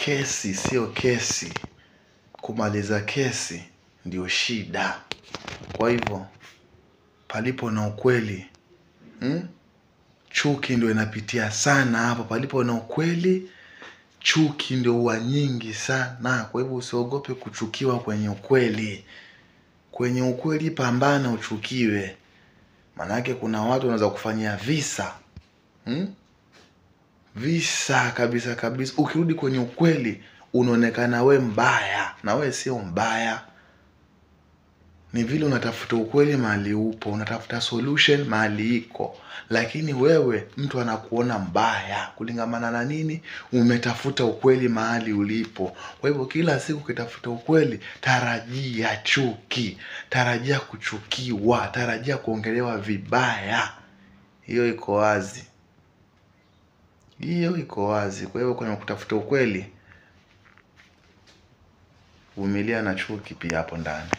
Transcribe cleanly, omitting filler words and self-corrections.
kesi sio kesi. Kumaliza kesi ndio shida. Kwa hivyo palipo na ukweli, chuki ndio inapitia sana hapo. Palipo na ukweli, chuki ndio huwa nyingi sana. Kwa hivyo usiogope kuchukiwa kwenye ukweli. Kwenye ukweli pambana uchukiwe. Manake kuna watu wanaweza kufanyia visa. Visa kabisa kabisa. Ukirudi kwenye ukweli unaonekana we mbaya. Na we sio mbaya. Ni vile unatafuta ukweli mahali upo. Unatafuta solution mahali iko. Lakini wewe mtu anakuona mbaya. Kulingamana na nini? Umetafuta ukweli mahali ulipo. Kwa hivyo kila siku ukitafuta ukweli, tarajia chuki, tarajia kuchukiwa, tarajia kuongelewa vibaya. Hiyo iko wazi. Hiyo iko wazi. Kwa hivyo kwenye kutafuta ukweli, vumilia na chuki pia hapo ndani.